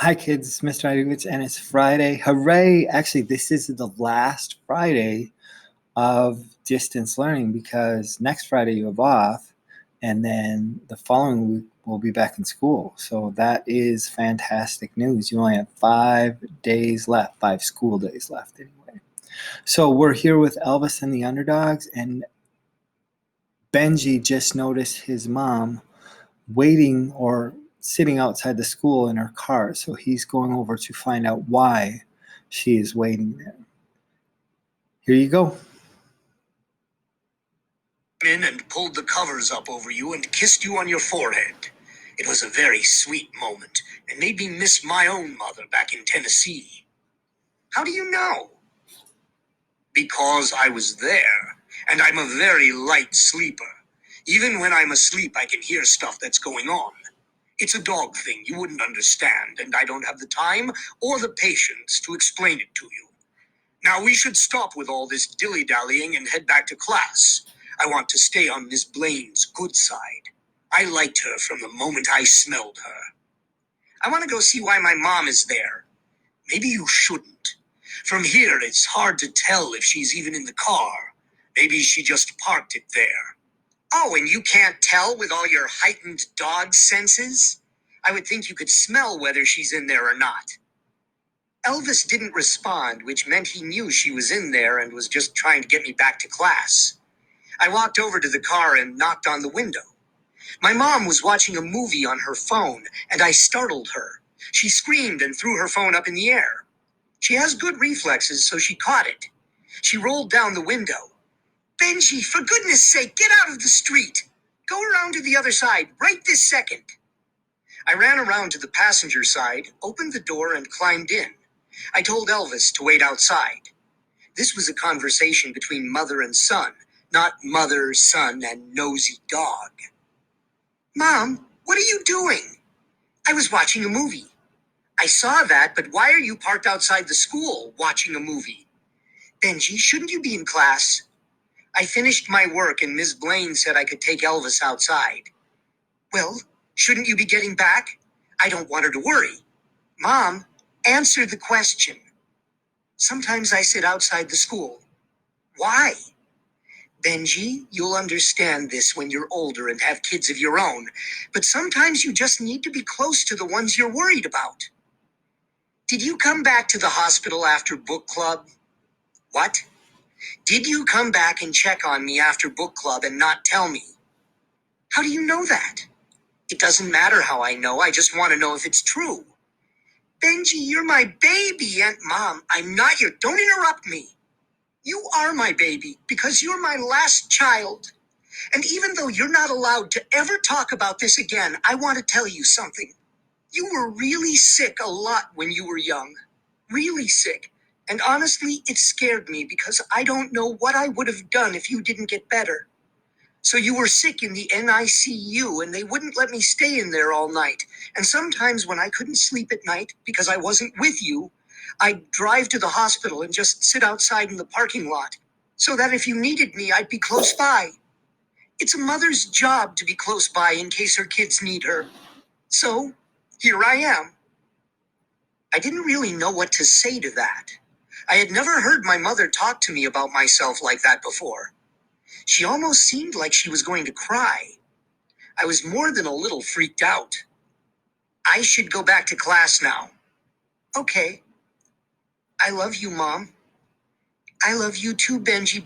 Hi, kids. It's Mr. Underdogs, and it's Friday. Hooray! Actually, this is the last Friday of distance learning because next Friday you have off, and then the following week we'll be back in school. So that is fantastic news. You only have 5 days left, 5 school days left, anyway. So we're here with Elvis and the Underdogs, and Benji just noticed his mom waiting or sitting outside the school in her car. So he's going over to find out why she is waiting there. Here you go. In and pulled the covers up over you and kissed you on your forehead. It was a very sweet moment and made me miss my own mother back in Tennessee. How do you know? Because I was there, and I'm a very light sleeper. Even when I'm asleep, I can hear stuff that's going on. It's a dog thing you wouldn't understand, and I don't have the time or the patience to explain it to you. Now we should stop with all this dilly-dallying and head back to class. I want to stay on Miss Blaine's good side. I liked her from the moment I smelled her. I want to go see why my mom is there. Maybe you shouldn't. From here, it's hard to tell if she's even in the car. Maybe she just parked it there. Oh, and you can't tell with all your heightened dog senses? I would think you could smell whether she's in there or not. Elvis didn't respond, which meant he knew she was in there and was just trying to get me back to class. I walked over to the car and knocked on the window. My mom was watching a movie on her phone, and I startled her. She screamed and threw her phone up in the air. She has good reflexes, so she caught it. She rolled down the window. Benji, for goodness sake, get out of the street. Go around to the other side, right this second. I ran around to the passenger side, opened the door, and climbed in. I told Elvis to wait outside. This was a conversation between mother and son, not mother, son, and nosy dog. Mom, what are you doing? I was watching a movie. I saw that, but why are you parked outside the school watching a movie? Benji, shouldn't you be in class? I finished my work and Miss Blaine said I could take Elvis outside. Well, shouldn't you be getting back? I don't want her to worry. Mom, answer the question. Sometimes I sit outside the school. Why? Benji, you'll understand this when you're older and have kids of your own, but sometimes you just need to be close to the ones you're worried about. Did you come back to the hospital after book club? What? Did you come back and check on me after book club and not tell me? How do you know that? It doesn't matter how I know, I just want to know if it's true. Benji, you're my baby, and Mom, I'm not your. Don't interrupt me. You are my baby because you're my last child. And even though you're not allowed to ever talk about this again, I want to tell you something. You were really sick a lot when you were young. Really sick. And honestly, it scared me because I don't know what I would have done if you didn't get better. So you were sick in the NICU and they wouldn't let me stay in there all night. And sometimes when I couldn't sleep at night because I wasn't with you, I'd drive to the hospital and just sit outside in the parking lot so that if you needed me, I'd be close by. It's a mother's job to be close by in case her kids need her. So, here I am. I didn't really know what to say to that. I had never heard my mother talk to me about myself like that before. She almost seemed like she was going to cry. I was more than a little freaked out. I should go back to class now. Okay. I love you, Mom. I love you too, Benji.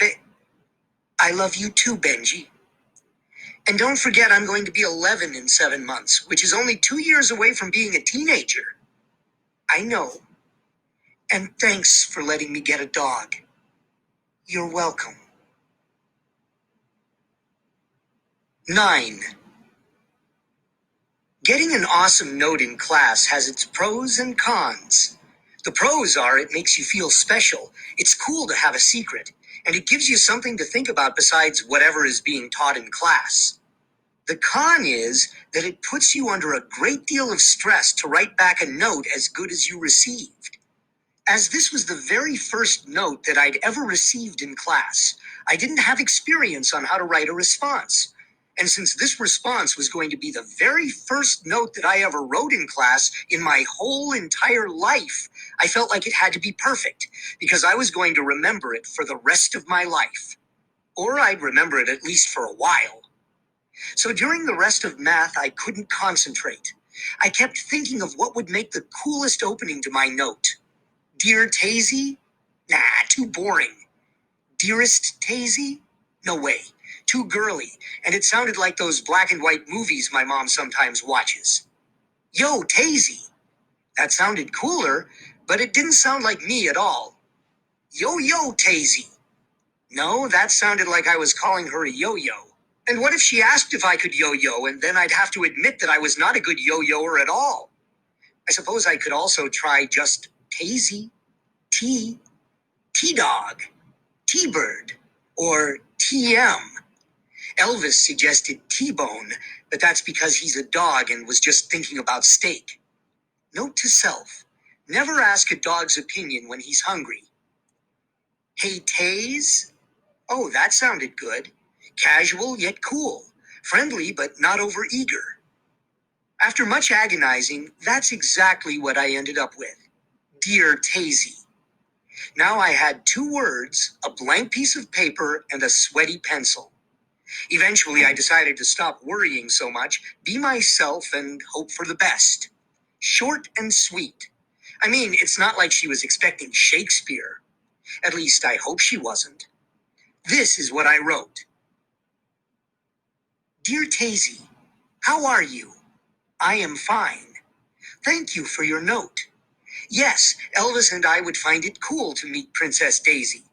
I love you too, Benji. And don't forget I'm going to be 11 in 7 months, which is only 2 years away from being a teenager. I know. And thanks for letting me get a dog. You're welcome. 9. Getting an awesome note in class has its pros and cons. The pros are it makes you feel special, it's cool to have a secret, and it gives you something to think about besides whatever is being taught in class. The con is that it puts you under a great deal of stress to write back a note as good as you received. As this was the very first note that I'd ever received in class, I didn't have experience on how to write a response. And since this response was going to be the very first note that I ever wrote in class in my whole entire life, I felt like it had to be perfect, because I was going to remember it for the rest of my life. Or I'd remember it at least for a while. So during the rest of math, I couldn't concentrate. I kept thinking of what would make the coolest opening to my note. Dear Tazy? Nah, too boring. Dearest Tazy? No way. Too girly, and it sounded like those black and white movies my mom sometimes watches. Yo, Tazy. That sounded cooler, but it didn't sound like me at all. Yo, Tazy. No, that sounded like I was calling her a yo-yo. And what if she asked if I could yo-yo, and then I'd have to admit that I was not a good yo-yoer at all? I suppose I could also try just Tazy, T-Dog, T-Bird, or TM. Elvis suggested T-Bone, but that's because he's a dog and was just thinking about steak. Note to self, never ask a dog's opinion when he's hungry. Hey, Taze? Oh, that sounded good. Casual yet cool. Friendly but not overeager. After much agonizing, that's exactly what I ended up with. Dear Tazy. Now I had 2 words, a blank piece of paper, and a sweaty pencil. Eventually, I decided to stop worrying so much, be myself, and hope for the best. Short and sweet. I mean, it's not like she was expecting Shakespeare. At least I hope she wasn't. This is what I wrote. Dear Tazy, how are you? I am fine. Thank you for your note. Yes, Elvis and I would find it cool to meet Princess Daisy.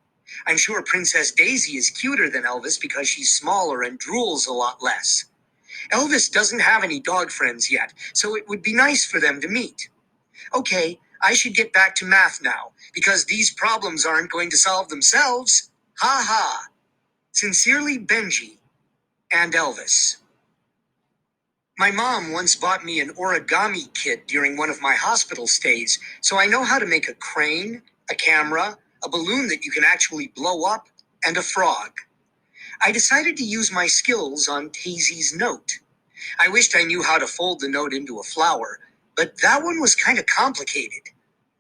I'm sure Princess Daisy is cuter than Elvis because she's smaller and drools a lot less. Elvis doesn't have any dog friends yet, so it would be nice for them to meet. Okay, I should get back to math now, because these problems aren't going to solve themselves. Ha ha. Sincerely, Benji and Elvis. My mom once bought me an origami kit during one of my hospital stays, so I know how to make a crane, a camera, a balloon that you can actually blow up, and a frog. I decided to use my skills on Taisy's note. I wished I knew how to fold the note into a flower, but that one was kind of complicated.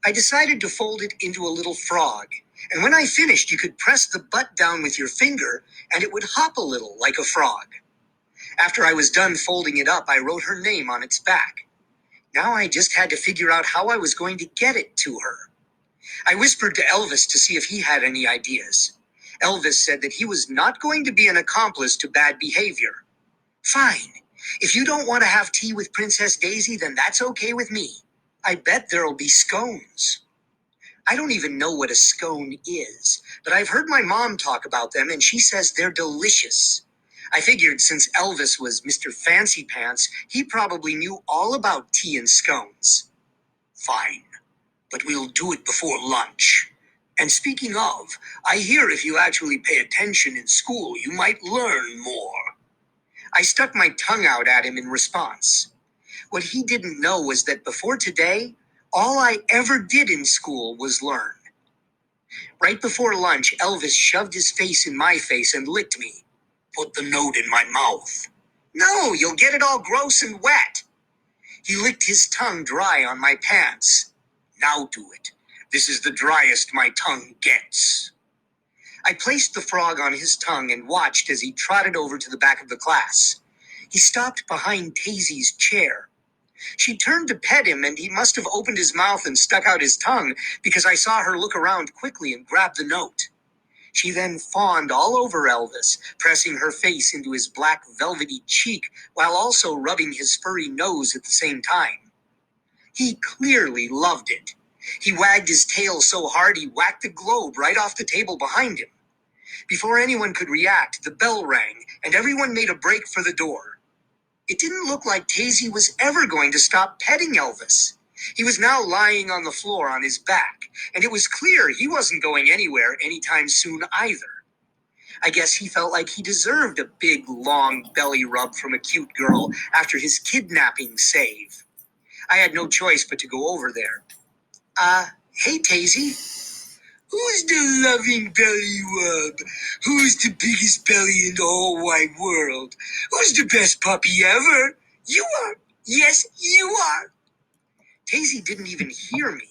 I decided to fold it into a little frog, and when I finished, you could press the butt down with your finger, and it would hop a little like a frog. After I was done folding it up, I wrote her name on its back. Now I just had to figure out how I was going to get it to her. I whispered to Elvis to see if he had any ideas. Elvis said that he was not going to be an accomplice to bad behavior. Fine. If you don't want to have tea with Princess Daisy, then that's okay with me. I bet there'll be scones. I don't even know what a scone is, but I've heard my mom talk about them, and she says they're delicious. I figured since Elvis was Mr. Fancy Pants, he probably knew all about tea and scones. Fine, but we'll do it before lunch. And speaking of, I hear if you actually pay attention in school, you might learn more. I stuck my tongue out at him in response. What he didn't know was that before today, all I ever did in school was learn. Right before lunch, Elvis shoved his face in my face and licked me. Put the note in my mouth. No, you'll get it all gross and wet. He licked his tongue dry on my pants. Now do it. This is the driest my tongue gets. I placed the frog on his tongue and watched as he trotted over to the back of the class. He stopped behind Taisy's chair. She turned to pet him, and he must have opened his mouth and stuck out his tongue because I saw her look around quickly and grab the note. She then fawned all over Elvis, pressing her face into his black velvety cheek while also rubbing his furry nose at the same time. He clearly loved it. He wagged his tail so hard he whacked the globe right off the table behind him. Before anyone could react, the bell rang, and everyone made a break for the door. It didn't look like Tazy was ever going to stop petting Elvis. He was now lying on the floor on his back, and it was clear he wasn't going anywhere anytime soon either. I guess he felt like he deserved a big, long belly rub from a cute girl after his kidnapping save. I had no choice but to go over there. Hey, Tazy. Who's the loving belly rub? Who's the biggest belly in the whole wide world? Who's the best puppy ever? You are. Yes, you are. Tazy didn't even hear me.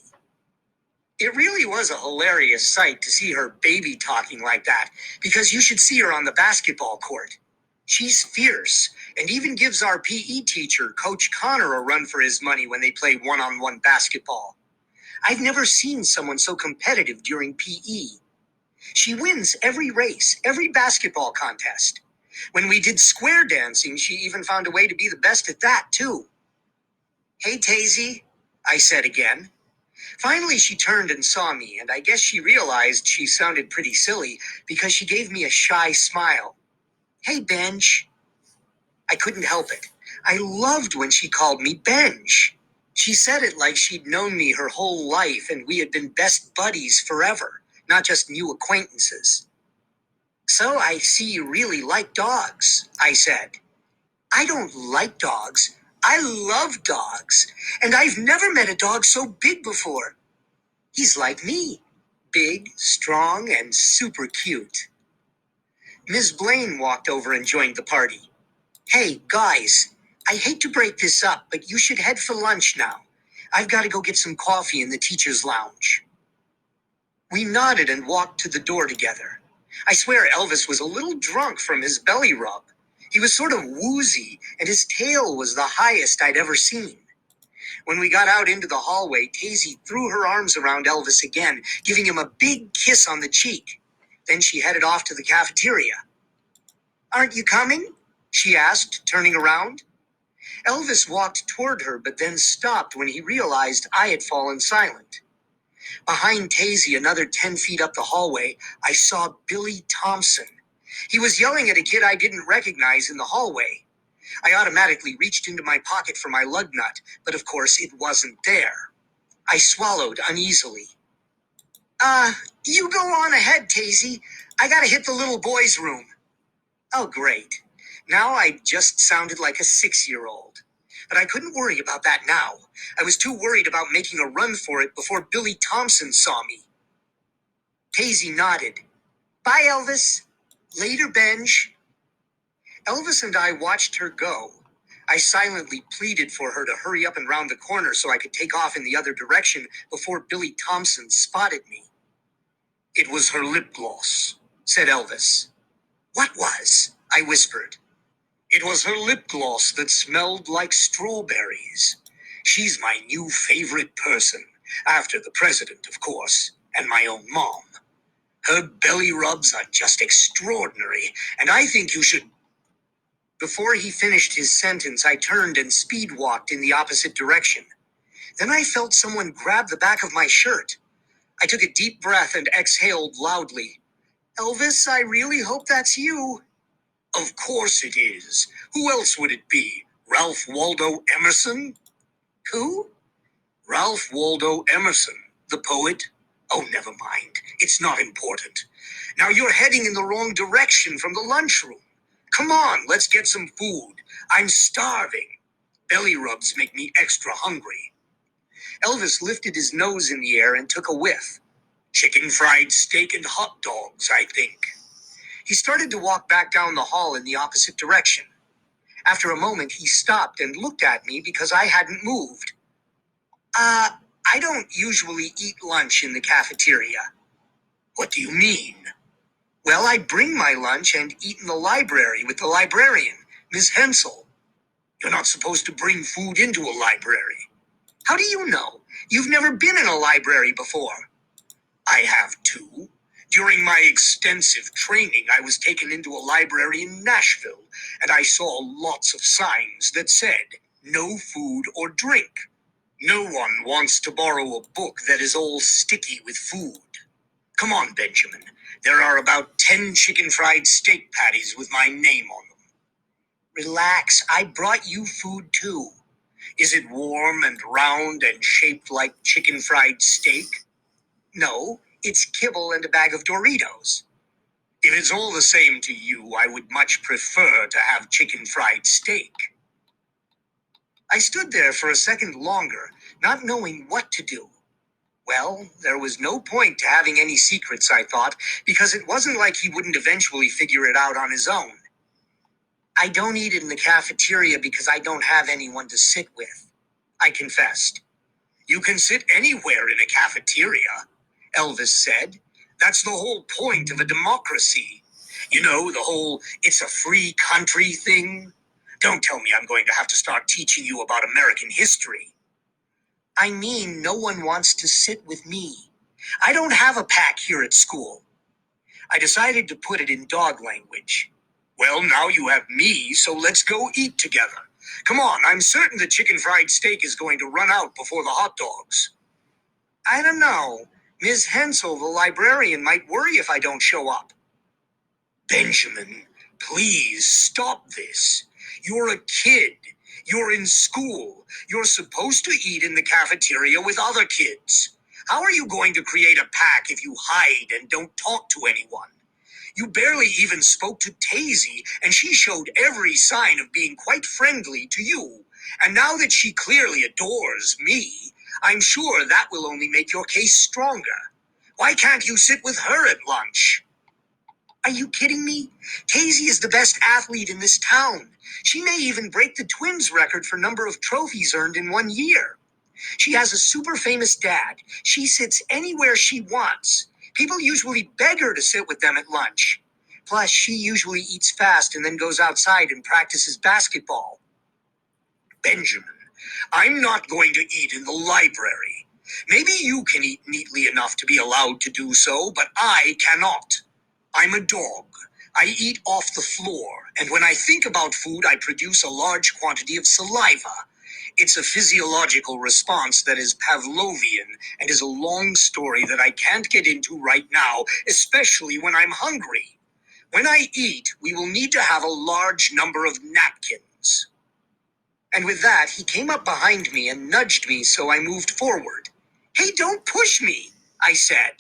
It really was a hilarious sight to see her baby talking like that, because you should see her on the basketball court. She's fierce, and even gives our PE teacher, Coach Connor, a run for his money when they play one-on-one basketball. I've never seen someone so competitive during PE. She wins every race, every basketball contest. When we did square dancing, she even found a way to be the best at that, too. Hey, Tazy, I said again. Finally, she turned and saw me, and I guess she realized she sounded pretty silly because she gave me a shy smile. Hey, Benj. I couldn't help it. I loved when she called me Benj. She said it like she'd known me her whole life and we had been best buddies forever, not just new acquaintances. So I see you really like dogs, I said. I don't like dogs. I love dogs. And I've never met a dog so big before. He's like me. Big, strong, and super cute. Ms. Blaine walked over and joined the party. Hey, guys, I hate to break this up, but you should head for lunch now. I've got to go get some coffee in the teacher's lounge. We nodded and walked to the door together. I swear Elvis was a little drunk from his belly rub. He was sort of woozy, and his tail was the highest I'd ever seen. When we got out into the hallway, Tazy threw her arms around Elvis again, giving him a big kiss on the cheek. Then she headed off to the cafeteria. Aren't you coming? She asked, turning around. Elvis walked toward her, but then stopped when he realized I had fallen silent. Behind Tazy, another 10 feet up the hallway, I saw Billy Thompson. He was yelling at a kid I didn't recognize in the hallway. I automatically reached into my pocket for my lug nut, but of course it wasn't there. I swallowed uneasily. You go on ahead, Tazy. I gotta hit the little boy's room. Oh, great. Now I just sounded like a 6-year-old. But I couldn't worry about that now. I was too worried about making a run for it before Billy Thompson saw me. Tazy nodded. Bye, Elvis. Later, Benj. Elvis and I watched her go. I silently pleaded for her to hurry up and round the corner so I could take off in the other direction before Billy Thompson spotted me. It was her lip gloss, said Elvis. What was? I whispered. It was her lip gloss that smelled like strawberries. She's my new favorite person, after the president, of course, and my own mom. Her belly rubs are just extraordinary, and I think you should... Before he finished his sentence, I turned and speed walked in the opposite direction. Then I felt someone grab the back of my shirt. I took a deep breath and exhaled loudly. Elvis, I really hope that's you. Of course it is. Who else would it be? Ralph Waldo Emerson? Who? Ralph Waldo Emerson, the poet. Oh, never mind. It's not important. Now you're heading in the wrong direction from the lunchroom. Come on, let's get some food. I'm starving. Belly rubs make me extra hungry. Elvis lifted his nose in the air and took a whiff. Chicken fried steak and hot dogs, I think. He started to walk back down the hall in the opposite direction. After a moment, he stopped and looked at me because I hadn't moved. I don't usually eat lunch in the cafeteria. What do you mean? Well, I bring my lunch and eat in the library with the librarian, Miss Hensel. You're not supposed to bring food into a library. How do you know? You've never been in a library before. I have too. During my extensive training, I was taken into a library in Nashville, and I saw lots of signs that said, no food or drink. No one wants to borrow a book that is all sticky with food. Come on, Benjamin. There are about 10 chicken fried steak patties with my name on them. Relax, I brought you food too. Is it warm and round and shaped like chicken fried steak? No, it's kibble and a bag of Doritos. If it's all the same to you, I would much prefer to have chicken fried steak. I stood there for a second longer, not knowing what to do. Well, there was no point to having any secrets, I thought, because it wasn't like he wouldn't eventually figure it out on his own. I don't eat in the cafeteria because I don't have anyone to sit with, I confessed. You can sit anywhere in a cafeteria, Elvis said. That's the whole point of a democracy. You know, the whole it's a free country thing. Don't tell me I'm going to have to start teaching you about American history. I mean, no one wants to sit with me. I don't have a pack here at school. I decided to put it in dog language. Well, now you have me, so let's go eat together. Come on, I'm certain the chicken fried steak is going to run out before the hot dogs. I don't know. Ms. Hensel, the librarian, might worry if I don't show up. Benjamin, please stop this. You're a kid. You're in school. You're supposed to eat in the cafeteria with other kids. How are you going to create a pack if you hide and don't talk to anyone? You barely even spoke to Tazy, and she showed every sign of being quite friendly to you. And now that she clearly adores me, I'm sure that will only make your case stronger. Why can't you sit with her at lunch? Are you kidding me? Tazy is the best athlete in this town. She may even break the twins' record for number of trophies earned in one year. She has a super famous dad. She sits anywhere she wants. People usually beg her to sit with them at lunch. Plus, she usually eats fast and then goes outside and practices basketball. Benjamin, I'm not going to eat in the library. Maybe you can eat neatly enough to be allowed to do so, but I cannot. I'm a dog. I eat off the floor, and when I think about food, I produce a large quantity of saliva. It's a physiological response that is Pavlovian and is a long story that I can't get into right now, especially when I'm hungry. When I eat, we will need to have a large number of napkins. And with that, he came up behind me and nudged me, so I moved forward. Hey, don't push me, I said.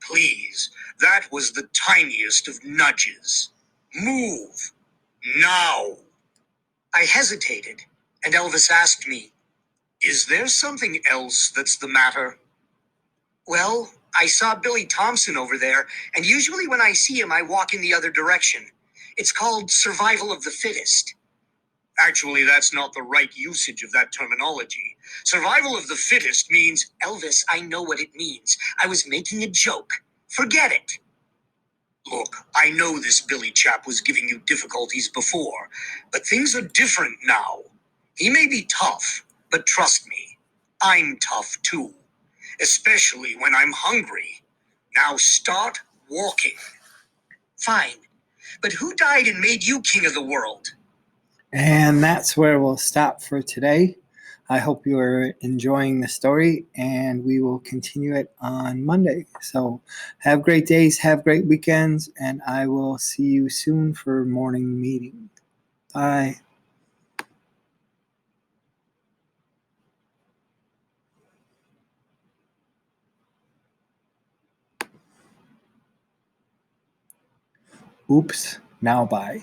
Please, that was the tiniest of nudges. Move. Now. I hesitated, and Elvis asked me, Is there something else that's the matter? Well, I saw Billy Thompson over there, and usually when I see him, I walk in the other direction. It's called survival of the fittest. Actually, that's not the right usage of that terminology. Survival of the fittest means, Elvis, I know what it means. I was making a joke. Forget it. Look, I know this Billy chap was giving you difficulties before, but things are different now. He may be tough, but trust me, I'm tough too. Especially when I'm hungry. Now start walking. Fine, but who died and made you king of the world? And that's where we'll stop for today. I hope you are enjoying the story, and we will continue it on Monday. So have great days, have great weekends, and I will see you soon for morning meeting. Bye. Oops, now bye.